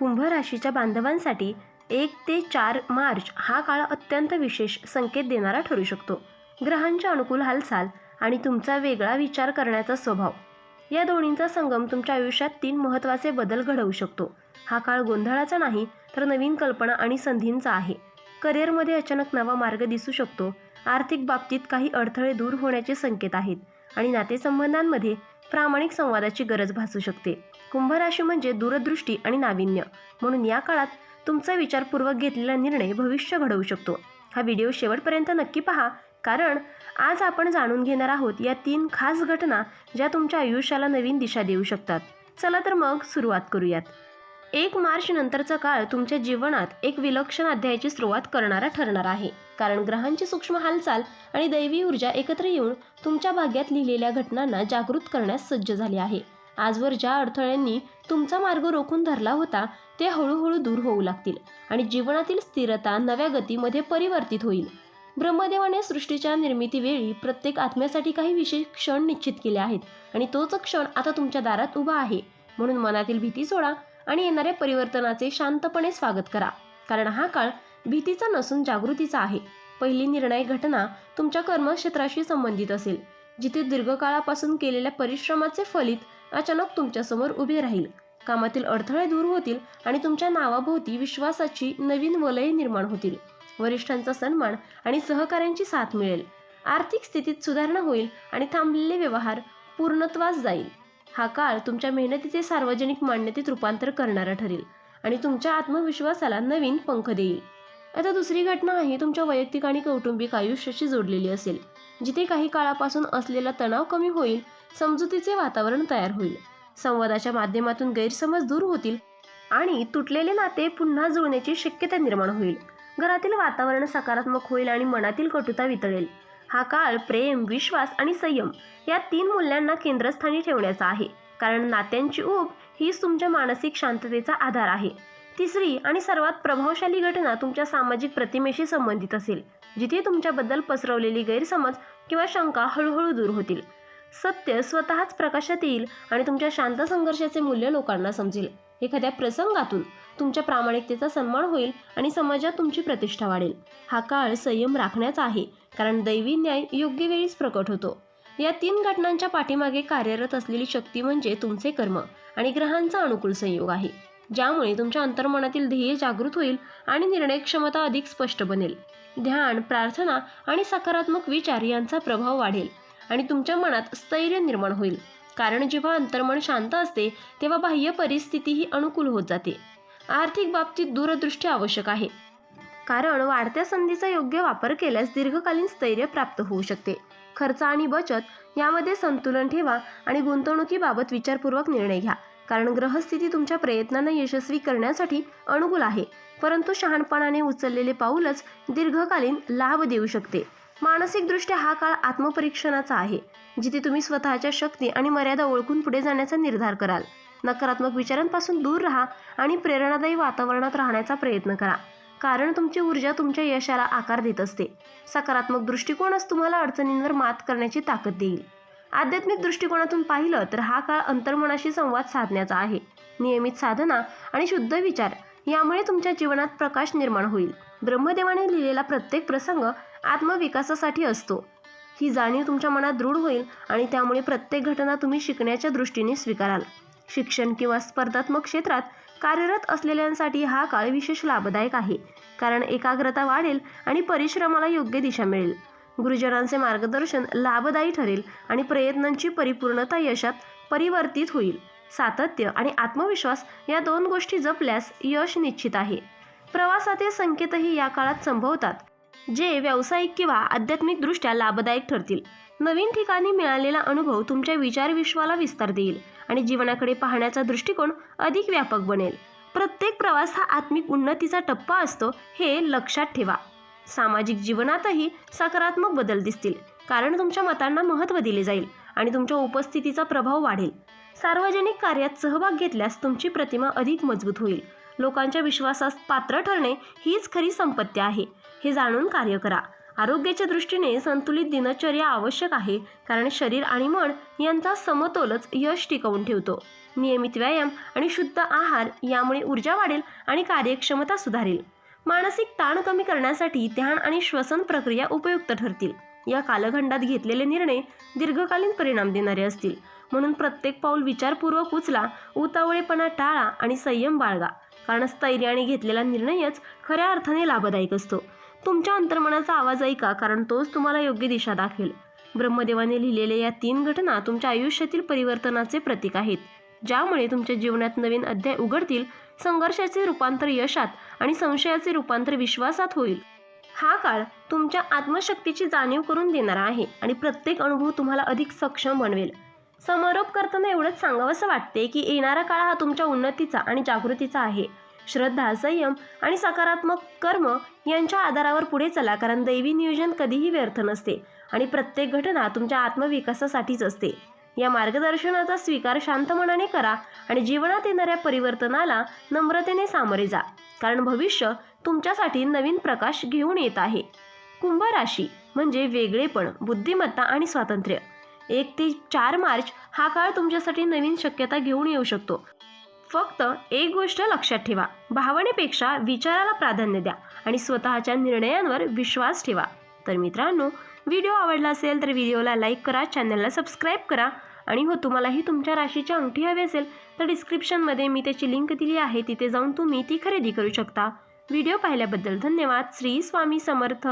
कुंभ राशीच्या बांधवांसाठी 1 ते 4 मार्च हा काळ अत्यंत विशेष संकेत देणारा ठरू शकतो. ग्रहांच्या अनुकूल हालचाल आणि तुमचा वेगळा विचार करण्याचा स्वभाव या दोन्हींचा संगम तुमच्या आयुष्यात 3 महत्त्वाचे बदल घडवू शकतो. हा काळ गोंधळाचा नाही तर नवीन कल्पना आणि संधींचा आहे. करिअरमध्ये अचानक नवा मार्ग दिसू शकतो. आर्थिक बाबतीत काही अडथळे दूर होण्याचे संकेत आहेत आणि नातेसंबंधांमध्ये प्रामाणिक संवादाची गरज भासू शकते. कुंभ राशी म्हणजे दूरदृष्टी आणि नाविन्य, म्हणून या काळात तुमचा विचारपूर्वक घेतलेला निर्णय भविष्य घडवू शकतो. हा व्हिडिओ शेवटपर्यंत नक्की पहा, कारण आज आपण जाणून घेणार आहोत या 3 खास घटना ज्या तुमच्या आयुष्याला नवीन दिशा देऊ शकतात. चला तर मग सुरुवात करूयात. 1 मार्च नंतरचा काळ तुमच्या जीवनात एक विलक्षण अध्यायाची सुरुवात करणारा ठरणार आहे, कारण ग्रहांची सूक्ष्म हालचाल आणि दैवी ऊर्जा एकत्र येऊन तुमच्या भाग्यात लिहिलेल्या घटनांना जागृत करण्यास सज्ज झाली आहे. आजवर ज्या अडथळ्यांनी तुमचा मार्ग रोखून धरला होता ते हळूहळू दूर होऊ लागतील आणि जीवनातील स्थिरता नव्या गतीमध्ये परिवर्तित होईल. ब्रह्मदेवाने सृष्टीच्या निर्मितीवेळी प्रत्येक आत्म्यासाठी काही विशेष क्षण निश्चित केले आहेत आणि तोच क्षण आता तुमच्या दारात उभा आहे. म्हणून मनातील भीती सोडा आणि येणाऱ्या परिवर्तनाचे शांतपणे स्वागत करा, कारण हा काळ भीतीचा नसून जागृतीचा आहे. पहिली निर्णायक घटना तुमच्या कर्मक्षेत्राशी संबंधित असेल, जिथे दीर्घकाळापासून केलेल्या परिश्रमाचे फलित अचानक तुमच्यासमोर उभे राहील. कामातील अडथळे दूर होतील आणि तुमच्या नावाभोवती विश्वासाची नवीन वलये निर्माण होतील. वरिष्ठांचा सन्मान आणि सहकाऱ्यांची साथ मिळेल. आर्थिक स्थितीत सुधारणा होईल आणि थांबलेले व्यवहार पूर्णत्वास जाईल. हा काळ तुमच्या मेहनतीचे सार्वजनिक मान्यतेत रूपांतर करणारा ठरेल आणि तुमच्या आत्मविश्वासाला नवीन पंख देईल. आता दुसरी घटना आहे तुमच्या वैयक्तिक आणि कौटुंबिक आयुष्याशी जोडलेली असेल, जिथे काही काळापासून असलेला तणाव कमी होईल. समजुतीचे वातावरण तयार होईल. संवादाच्या माध्यमातून गैरसमज दूर होतील आणि तुटलेले नाते पुन्हा जुळण्याची शक्यता निर्माण होईल. घरातील वातावरण सकारात्मक होईल आणि मनातील कटुता वितळेल. हा काळ प्रेम, विश्वास आणि संयम या 3 मूल्यांना केंद्रस्थानी ठेवण्याचा आहे, कारण नात्यांची ऊब हीच तुमच्या मानसिक शांततेचा आधार आहे. तिसरी आणि सर्वात प्रभावशाली घटना तुमच्या सामाजिक प्रतिमेशी संबंधित असेल, जिथे तुमच्याबद्दल पसरवलेली गैरसमज किंवा शंका हळूहळू दूर होतील. सत्य स्वतःच प्रकाशात येईल आणि तुमच्या शांत संघर्षाचे मूल्य लोकांना समजेल. एखाद्या प्रसंगातून तुमच्या प्रामाणिकतेचा सन्मान होईल आणि समाजात तुमची प्रतिष्ठा वाढेल. हा काळ संयम राखण्याचा आहे, कारण दैवी न्याय योग्य वेळीच प्रकट होतो. या 3 घटनांच्या पाठीमागे कार्यरत असलेली शक्ती म्हणजे तुमचे कर्म आणि ग्रहांचा अनुकूल संयोग आहे, ज्यामुळे तुमच्या अंतर्मनातील ध्येय जागृत होईल आणि निर्णय क्षमता अधिक स्पष्ट बनेल. ध्यान, प्रार्थना आणि सकारात्मक विचार यांचा प्रभाव वाढेल आणि तुमच्या मनात स्थैर्य निर्माण होईल, कारण जेव्हा अंतर्मन शांत असते तेव्हा बाह्य परिस्थितीही अनुकूल होत जाते. आर्थिक बाबतीत दूरदृष्टी आवश्यक आहे, कारण वाढत्या संधीचा योग्य वापर केल्यास दीर्घकालीन स्थैर्य प्राप्त होऊ शकते. खर्च आणि बचत यामध्ये संतुलन ठेवा आणि गुंतवणुकीबाबत विचारपूर्वक निर्णय घ्या, कारण ग्रहस्थिती तुमच्या प्रयत्नांना यशस्वी करण्यासाठी अनुकूल आहे, परंतु शहाणपणाने उचललेले पाऊलच दीर्घकालीन लाभ देऊ शकते. मानसिकदृष्ट्या हा काळ आत्मपरीक्षणाचा आहे, जिथे तुम्ही स्वतःच्या शक्ती आणि मर्यादा ओळखून पुढे जाण्याचा निर्धार कराल. नकारात्मक विचारांपासून दूर राहा आणि प्रेरणादायी वातावरणात राहण्याचा प्रयत्न करा, कारण तुमची ऊर्जा तुमच्या यशाला आकार देत असते. सकारात्मक दृष्टिकोनच तुम्हाला अडचणींवर मात करण्याची ताकद देईल. आध्यात्मिक दृष्टिकोनातून पाहिलं तर हा काळ अंतर्मनाशी संवाद साधण्याचा आहे. नियमित साधना आणि शुद्ध विचार यामुळे तुमच्या जीवनात प्रकाश निर्माण होईल. ब्रह्मदेवाने लिहिलेला प्रत्येक प्रसंग आत्मविकासासाठी असतो. ही जाणीव तुमच्या मनात दृढ होईल आणि त्यामुळे प्रत्येक घटना तुम्ही शिकण्याच्या दृष्टीने स्वीकाराल. शिक्षण किंवा स्पर्धात्मक क्षेत्रात कार्यरत असलेल्यांसाठी हा काळ विशेष लाभदायक आहे, कारण एकाग्रता वाढेल आणि परिश्रमाला योग्य दिशा मिळेल. गुरुजनांचे मार्गदर्शन लाभदायी ठरेल आणि प्रयत्नांची परिपूर्णता यशात परिवर्तित होईल. सातत्य आणि आत्मविश्वास या 2 गोष्टी जपल्यास यश निश्चित आहे. प्रवासातील संकेतही या काळात संभवतात, जे व्यावसायिक किंवा आध्यात्मिकदृष्ट्या लाभदायक ठरतील. नवीन ठिकाणी मिळालेला अनुभव तुमच्या विचारविश्वाला विस्तार देईल आणि जीवनाकडे पाहण्याचा दृष्टिकोन अधिक व्यापक बनेल. प्रत्येक प्रवास हा आत्मिक उन्नतीचा टप्पा असतो, हे लक्षात ठेवा. सामाजिक जीवनातही सकारात्मक बदल दिसतील, कारण तुमच्या मतांना महत्त्व दिले जाईल आणि तुमच्या उपस्थितीचा प्रभाव वाढेल. सार्वजनिक कार्यात सहभाग घेतल्यास तुमची प्रतिमा अधिक मजबूत होईल. लोकांच्या विश्वासास पात्र ठरणे हीच खरी संपत्ती आहे, हे जाणून कार्य करा. आरोग्याच्या दृष्टीने संतुलित दिनचर्या आवश्यक आहे, कारण शरीर आणि मन यांचा समतोलच यश टिकवून ठेवतो. नियमित व्यायाम आणि शुद्ध आहार यामुळे ऊर्जा वाढेल आणि कार्यक्षमता सुधारेल. मानसिक ताण कमी करण्यासाठी ध्यान आणि श्वसन प्रक्रिया उपयुक्त ठरतील. या कालखंडात घेतलेले निर्णय दीर्घकालीन परिणाम देणारे असतील, म्हणून प्रत्येक पाऊल विचारपूर्वक उचला, उतावळेपणा टाळा आणि संयम बाळगा, कारण स्थैर्याने घेतलेला निर्णयच खऱ्या अर्थाने लाभदायक असतो. तुमच्या अंतर्मनाचा आवाज ऐका, कारण तोच तुम्हाला योग्य दिशा दाखवेल. ब्रह्मदेवाने लिहिलेल्या या 3 घटना तुमच्या आयुष्यातील परिवर्तनाचे प्रतीक आहेत, ज्यामुळे तुमच्या जीवनात नवीन अध्याय उघडतील. संघर्षाचे रूपांतर यशात आणि संशयाचे रूपांतर विश्वासात होईल. हा काळ तुमच्या आत्मशक्तीची जाणीव करून देणारा आहे आणि प्रत्येक अनुभव तुम्हाला अधिक सक्षम बनवेल. समारोप करताना एवढंच सांगावंसं वाटते की येणारा काळ हा तुमच्या उन्नतीचा आणि जागृतीचा आहे. श्रद्धा, संयम आणि सकारात्मक कर्म यांच्या आधारावर पुढे चला, कारण दैवी नियोजन कधीही व्यर्थ नसते आणि प्रत्येक घटना तुमच्या आत्मविकासासाठीच असते. या मार्गदर्शनाचा स्वीकार शांत मनाने करा आणि जीवनात येणाऱ्या परिवर्तनाला नम्रतेने सामोरे जा, कारण भविष्य तुमच्यासाठी नवीन प्रकाश घेऊन येत आहे. कुंभ राशी म्हणजे वेगळेपण, बुद्धिमत्ता आणि स्वातंत्र्य. 1 ते 4 मार्च हा काळ तुमच्यासाठी नवीन शक्यता घेऊन येऊ शकतो. फक्त एक गोष्ट लक्षात ठेवा, भावनेपेक्षा विचाराला प्राधान्य द्या आणि स्वतःच्या निर्णयांवर विश्वास ठेवा. तर मित्रांनो, व्हिडिओ आवडला असेल तर व्हिडिओला लाईक करा, चॅनलला सबस्क्राईब करा आणि हो, तुम्हालाही तुमच्या राशीची अंगठी हवी असेल तर डिस्क्रिप्शनमध्ये मी त्याची लिंक दिली आहे, तिथे जाऊन तुम्ही ती खरेदी करू शकता. व्हिडिओ पाहिल्याबद्दल धन्यवाद. श्री स्वामी समर्थ.